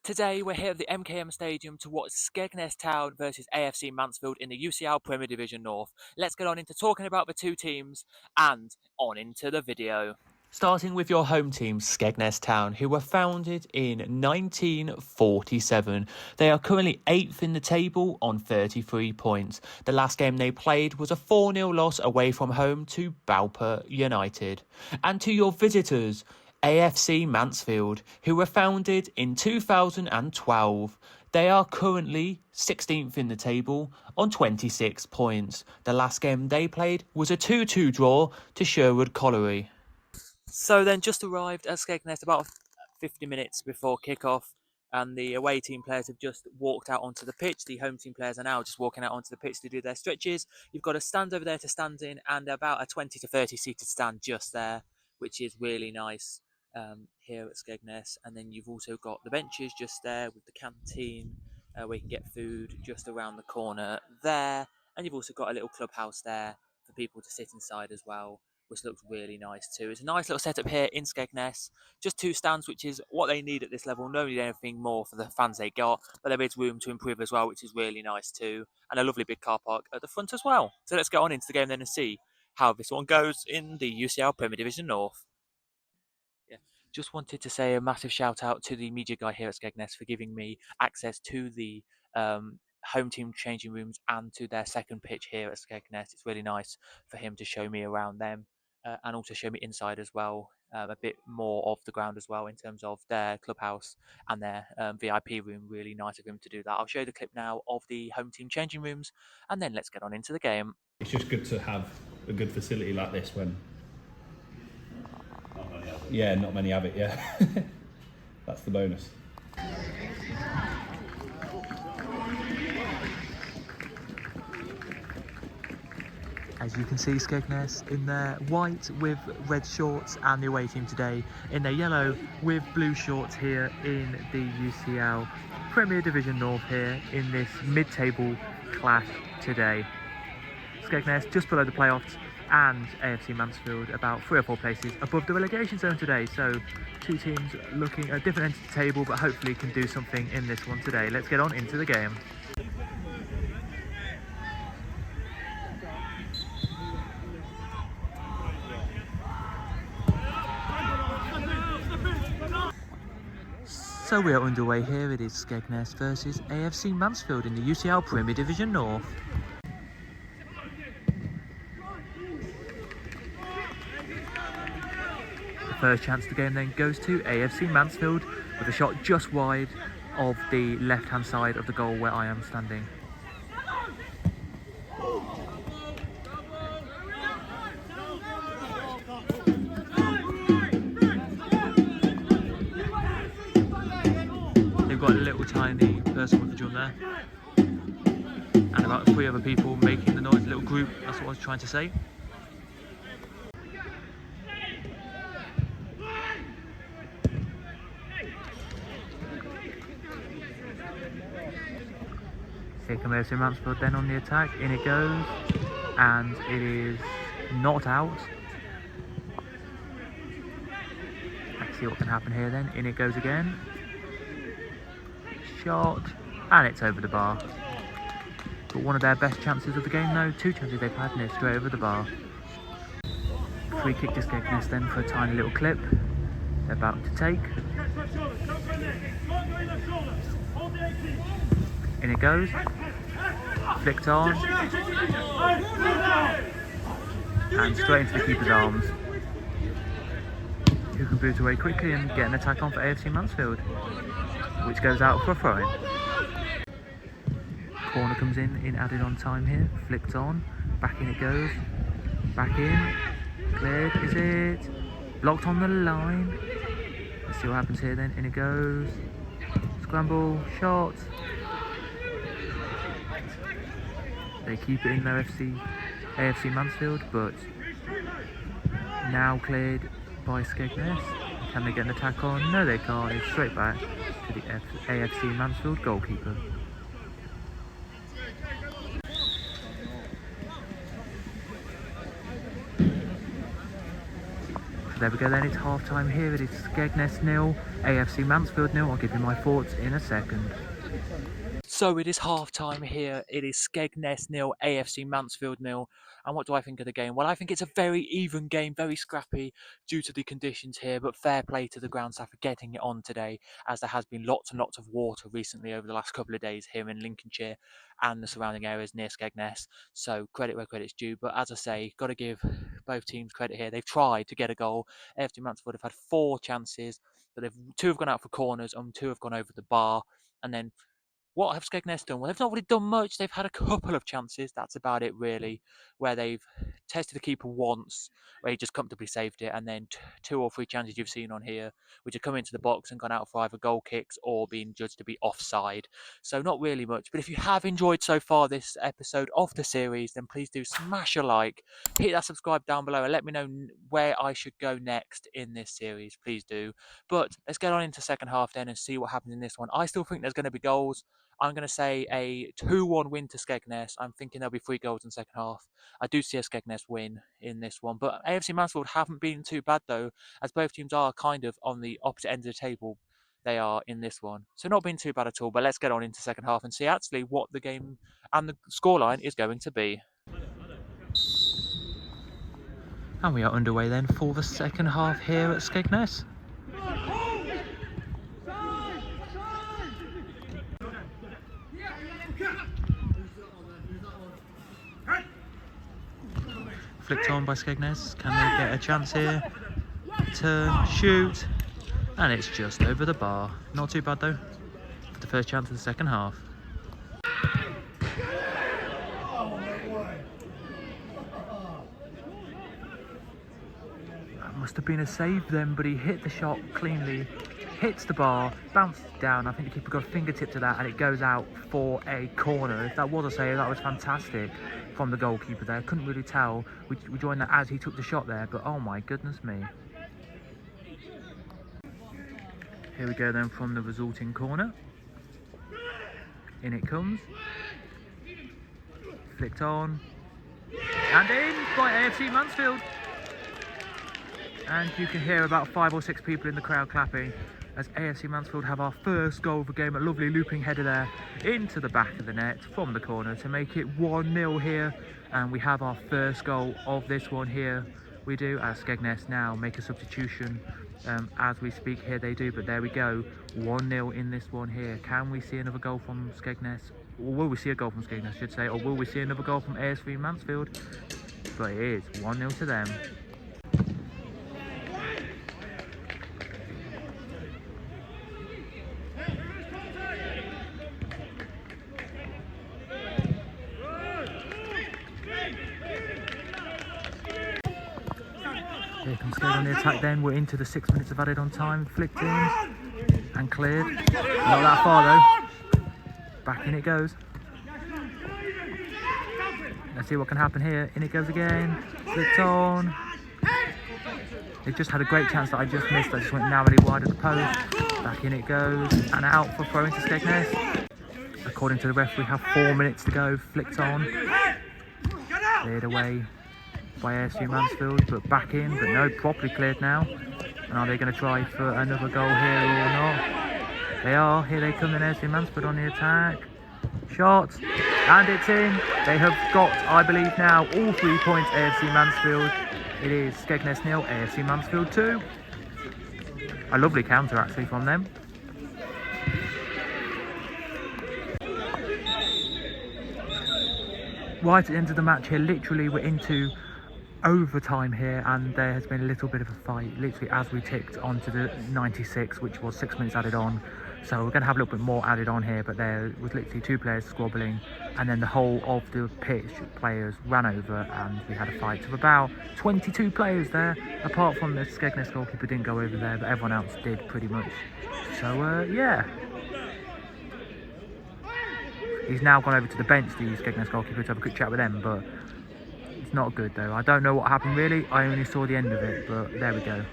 Today we're here at the MKM Stadium to watch Skegness Town versus AFC Mansfield in the UCL Premier Division North. Let's get on into talking about the two teams and on into the video. Starting with your home team, Skegness Town, who were founded in 1947. They are currently 8th in the table on 33 points. The last game they played was a 4-0 loss away from home to Balper United. And to your visitors, AFC Mansfield, who were founded in 2012. They are currently 16th in the table on 26 points. The last game they played was a 2-2 draw to Sherwood Colliery. So then just arrived at Skegness about 50 minutes before kickoff, and the away team players have just walked out onto the pitch. The home team players are now just walking out onto the pitch to do their stretches. You've got a stand over there to stand in and about a 20 to 30 seated stand just there, which is really nice here at Skegness. And then you've also got the benches just there with the canteen where you can get food just around the corner there. And you've also got a little clubhouse there for people to sit inside as well, which looks really nice too. It's a nice little setup here in Skegness. Just two stands, which is what they need at this level. No need anything more for the fans they got, but there is room to improve as well, which is really nice too. And a lovely big car park at the front as well. So let's get on into the game then and see how this one goes in the UCL Premier Division North. Just wanted to say a massive shout out to the media guy here at Skegness for giving me access to the home team changing rooms and to their second pitch here at Skegness. It's really nice for him to show me around them and also show me inside as well, a bit more of the ground as well in terms of their clubhouse and their VIP room. Really nice of him to do that. I'll show you the clip now of the home team changing rooms and then let's get on into the game. It's just good to have a good facility like this when not many have it, yeah. That's the bonus. As you can see, Skegness in their white with red shorts, and the away team today in their yellow with blue shorts here in the UCL Premier Division North here in this mid-table clash today. Skegness just below the playoffs and AFC Mansfield about 3 or 4 places above the relegation zone today. So two teams looking at different ends of the table, but hopefully can do something in this one today. Let's get on into the game. So we are underway here. It is Skegness versus AFC Mansfield in the UCL Premier Division North. First chance of the game then goes to AFC Mansfield with a shot just wide of the left hand side of the goal where I am standing. They've got a little tiny person with a drum there and about 3 other people making the noise, a little group, that's what I was trying to say. Here comes AFC Mansfield then on the attack, in it goes, and it is not out. Let's see what can happen here then, in it goes again. Shot, and it's over the bar. But one of their best chances of the game though, 2 chances they've had and it's straight over the bar. Free kick to Skegness then for a tiny little clip they're about to take. In it goes, flicked on, and straight into the keeper's arms, who can boot away quickly and get an attack on for AFC Mansfield, which goes out for a throw-in. Corner comes in added on time here, flicked on, back in it goes, back in, cleared, is it? Blocked on the line. Let's see what happens here then, in it goes, scramble, shot. They keep it in their AFC Mansfield, but now cleared by Skegness. Can they get an attack on? No, they can't. It's straight back to the AFC Mansfield goalkeeper. There we go then, it's half time here. It is Skegness 0, AFC Mansfield 0. I'll give you my thoughts in a second. So it is half time here. It is Skegness 0, AFC Mansfield 0. And what do I think of the game? Well, I think it's a very even game, very scrappy due to the conditions here, but fair play to the ground staff for getting it on today, as there has been lots and lots of water recently over the last couple of days here in Lincolnshire and the surrounding areas near Skegness. So credit where credit's due. But as I say, got to give both teams credit here. They've tried to get a goal. AFC Mansfield have had 4 chances, but 2 have gone out for corners and 2 have gone over the bar. And then what have Skegness done? Well, they've not really done much. They've had a couple of chances. That's about it, really, where they've tested the keeper once, where he just comfortably saved it, and then 2 or 3 chances you've seen on here, which have come into the box and gone out for either goal kicks or been judged to be offside. So not really much. But if you have enjoyed so far this episode of the series, then please do smash a like, hit that subscribe down below, and let me know where I should go next in this series. Please do. But let's get on into second half then and see what happens in this one. I still think there's going to be goals. I'm going to say a 2-1 win to Skegness. I'm thinking there'll be 3 goals in the second half. I do see a Skegness win in this one. But AFC Mansfield haven't been too bad, though, as both teams are kind of on the opposite end of the table. They are in this one. So not been too bad at all. But let's get on into second half and see actually what the game and the scoreline is going to be. And we are underway then for the second half here at Skegness. Flicked on by Skegness. Can they get a chance here? Turn, shoot, and it's just over the bar. Not too bad though. For the first chance of the second half. That must have been a save then, but he hit the shot cleanly. Hits the bar, bounces down. I think the keeper got a fingertip to that, and it goes out for a corner. If that was a save, that was fantastic from the goalkeeper there. Couldn't really tell. We joined that as he took the shot there, but oh my goodness me. Here we go then from the resulting corner. In it comes. Flicked on. And in by AFC Mansfield. And you can hear about 5 or 6 people in the crowd clapping as AFC Mansfield have our first goal of the game. A lovely looping header there into the back of the net from the corner to make it 1-0 here. And we have our first goal of this one here. We do, as Skegness now make a substitution as we speak here. They do, but there we go. 1-0 in this one here. Can we see another goal from Skegness? Or will we see a goal from Skegness, I should say? Or will we see another goal from AFC Mansfield? But it is 1-0 to them. Here comes Skeg on the attack then. We're into the 6 minutes of added on time. Flicked in and cleared. Not that far though. Back in it goes. Let's see what can happen here. In it goes again. Flicked on. They just had a great chance that I just missed. I just went narrowly wide of the post. Back in it goes. And out for throw into Skegness. According to the ref, we have 4 minutes to go. Flicked on. Cleared away by AFC Mansfield, but back in, but no, properly cleared now. And are they going to try for another goal here or not? They are. Here they come in, AFC Mansfield on the attack. Shot, and it's in. They have got, I believe now, all 3 points, AFC Mansfield. It is Skegness 0, AFC Mansfield 2. A lovely counter actually from them. Right at the end of the match here, literally we're into overtime here, and there has been a little bit of a fight literally as we ticked onto the 96, which was 6 minutes added on. So we're going to have a little bit more added on here, but there was literally 2 players squabbling, and then the whole of the pitch players ran over, and we had a fight of about 22 players there, apart from the Skegness goalkeeper didn't go over there, but everyone else did pretty much. So yeah, he's now gone over to the bench, the Skegness goalkeeper, to have a quick chat with them, but it's not good though. I don't know what happened really. I only saw the end of it, but there we go.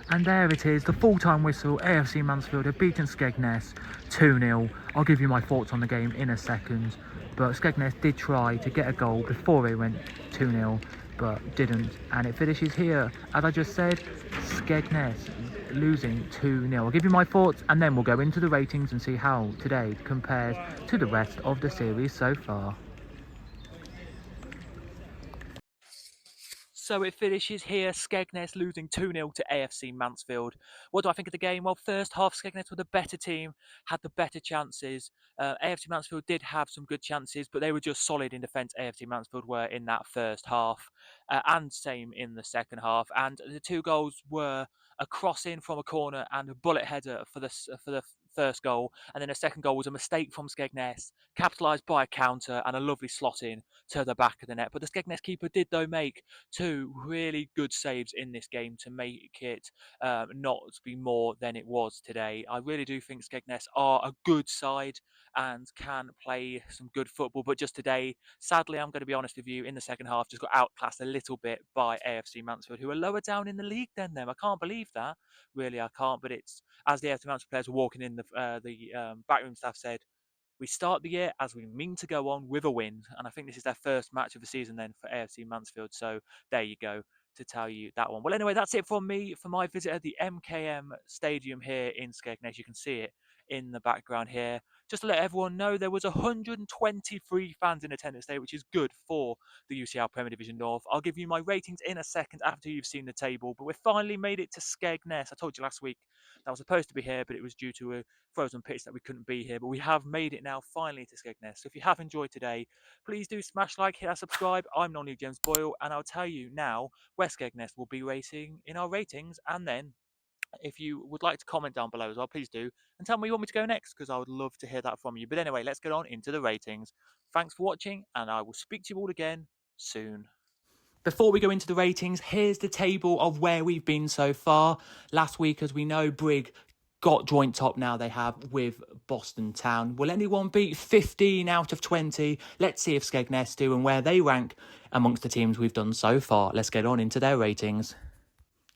And there it is, the full-time whistle. AFC Mansfield have beaten Skegness 2-0. I'll give you my thoughts on the game in a second. but Skegness did try to get a goal before it went 2-0, but didn't, and it finishes here, as I just said, Skegness losing 2-0. I'll give you my thoughts and then we'll go into the ratings and see how today compares to the rest of the series so far. So it finishes here, Skegness losing 2-0 to AFC Mansfield. What do I think of the game? Well, first half, Skegness were the better team, had the better chances. AFC Mansfield did have some good chances, but they were just solid in defence, AFC Mansfield were in that first half, and same in the second half. And the two goals were a cross-in from a corner and a bullet header for the first goal. And then a second goal was a mistake from Skegness, capitalised by a counter and a lovely slot in to the back of the net. But the Skegness keeper did, though, make two really good saves in this game to make it not be more than it was today. I really do think Skegness are a good side and can play some good football, but just today, sadly, I'm going to be honest with you, in the second half, just got outclassed a little bit by AFC Mansfield, who are lower down in the league than them. I can't believe that, really, I can't. But it's, as the AFC Mansfield players were walking in, the backroom staff said, we start the year as we mean to go on with a win. And I think this is their first match of the season then for AFC Mansfield. So there you go to tell you that one. Well, anyway, that's it from me for my visit at the MKM Stadium here in Skegness. You can see it in the background here. Just to let everyone know, there was 123 fans in attendance today, which is good for the UCL Premier Division North. I'll give you my ratings in a second after you've seen the table, but we finally made it to Skegness. I told you last week that I was supposed to be here, but it was due to a frozen pitch that we couldn't be here, but we have made it now finally to Skegness. So if you have enjoyed today, please do smash like, hit that subscribe. I'm non-league James Boyle, and I'll tell you now where Skegness will be rating in our ratings, and then if you would like to comment down below as well, please do, and tell me where you want me to go next, because I would love to hear that from you. But anyway, let's get on into the ratings. Thanks for watching, and I will speak to you all again soon. Before we go into the ratings, here's the table of where we've been so far. Last week, as we know, Brig got joint top now they have with Boston Town. Will anyone beat 15 out of 20? Let's see if Skegness do and where they rank amongst the teams we've done so far. Let's get on into their ratings.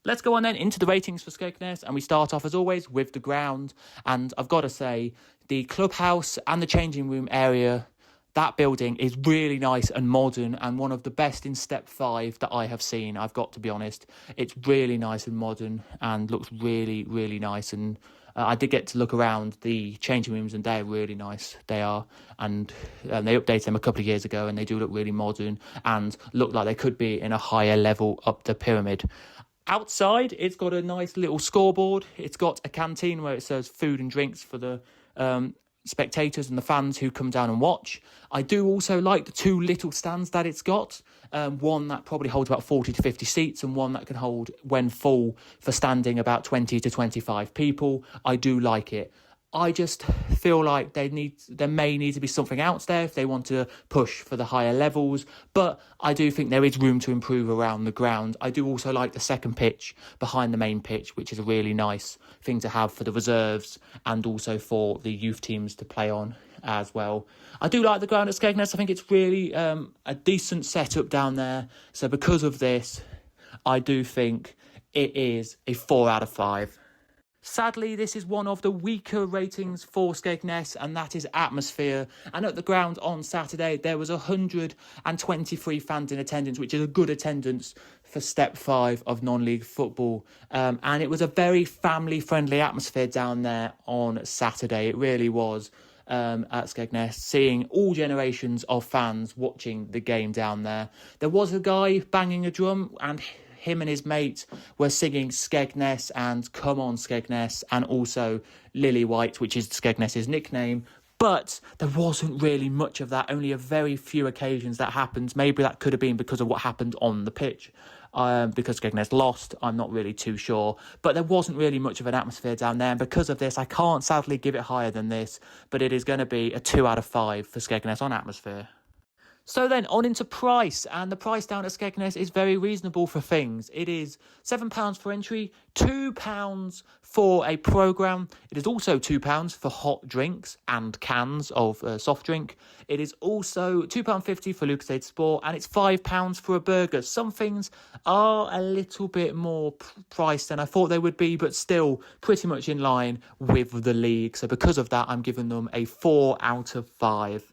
Let's go on then into the ratings for Skegness, and we start off as always with the ground. And I've got to say, the clubhouse and the changing room area, that building is really nice and modern and one of the best in Step 5 that I have seen, I've got to be honest. It's really nice and modern and looks really, really nice. And I did get to look around the changing rooms and they're really nice. They are. And they updated them a couple of years ago and they do look really modern and look like they could be in a higher level up the pyramid. Outside, it's got a nice little scoreboard. It's got a canteen where it serves food and drinks for the spectators and the fans who come down and watch. I do also like the two little stands that it's got. One that probably holds about 40 to 50 seats and one that can hold, when full, for standing about 20 to 25 people. I do like it. I just feel like there may need to be something else there if they want to push for the higher levels, but I do think there is room to improve around the ground. I do also like the second pitch behind the main pitch, which is a really nice thing to have for the reserves and also for the youth teams to play on as well. I do like the ground at Skegness. I think it's really a decent setup down there. So because of this, I do think it is a 4 out of 5. Sadly, this is one of the weaker ratings for Skegness, and that is atmosphere. And at the ground on Saturday, there was 123 fans in attendance, which is a good attendance for Step 5 of non-league football. And it was a very family-friendly atmosphere down there on Saturday. It really was. At Skegness, seeing all generations of fans watching the game down there. There was a guy banging a drum, and him and his mate were singing Skegness and Come On Skegness, and also Lily White, which is Skegness's nickname. But there wasn't really much of that, only a very few occasions that happened. Maybe that could have been because of what happened on the pitch. Because Skegness lost, I'm not really too sure. But there wasn't really much of an atmosphere down there. And because of this, I can't sadly give it higher than this. But it is going to be a 2 out of 5 for Skegness on atmosphere. So then on into price, and the price down at Skegness is very reasonable for things. It is £7 for entry, £2 for a programme. It is also £2 for hot drinks and cans of soft drink. It is also £2.50 for Lucasade Sport, and it's £5 for a burger. Some things are a little bit more priced than I thought they would be, but still pretty much in line with the league. So because of that, I'm giving them a 4 out of 5.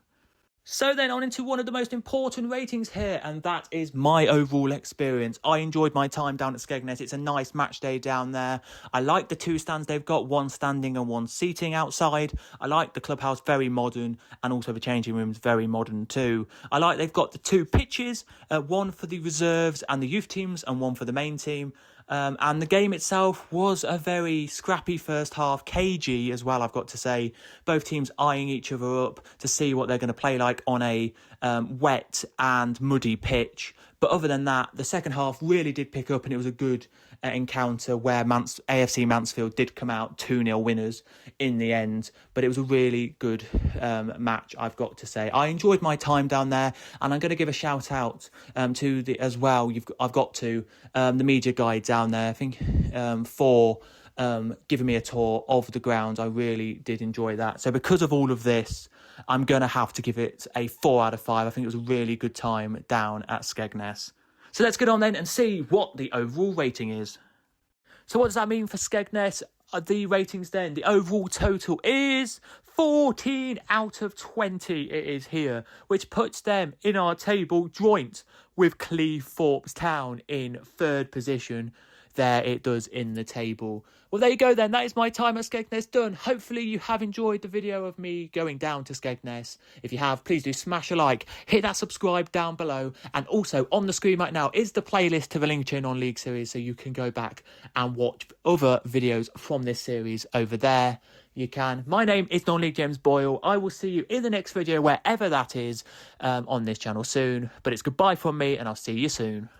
So then on into one of the most important ratings here, and that is my overall experience. I enjoyed my time down at Skegness. It's a nice match day down there. I like the two stands they've got, one standing and one seating outside. I like the clubhouse, very modern, and also the changing rooms, very modern too. I like they've got the two pitches, one for the reserves and the youth teams and one for the main team. And the game itself was a very scrappy first half, cagey as well, I've got to say. Both teams eyeing each other up to see what they're going to play like on a wet and muddy pitch. But other than that, the second half really did pick up, and it was a good encounter where AFC Mansfield did come out 2-0 winners in the end. But it was a really good match, I've got to say. I enjoyed my time down there, and I'm going to give a shout out to the media guide down there, I think, for giving me a tour of the ground. I really did enjoy that. So because of all of this, I'm going to have to give it a 4 out of 5. I think it was a really good time down at Skegness. So let's get on then and see what the overall rating is. So what does that mean for Skegness? The ratings then, the overall total is 14 out of 20 it is here, which puts them in our table joint with Cleethorpes Town in third position. There it does in the table. Well, there you go then. That is my time at Skegness done. Hopefully you have enjoyed the video of me going down to Skegness. If you have, please do smash a like, hit that subscribe down below, and also on the screen right now is the playlist to the Lincoln on League series, so you can go back and watch other videos from this series over there. You can. My name is Non-League James Boyle. I will see you in the next video, wherever that is, on this channel soon. But it's goodbye from me, and I'll see you soon.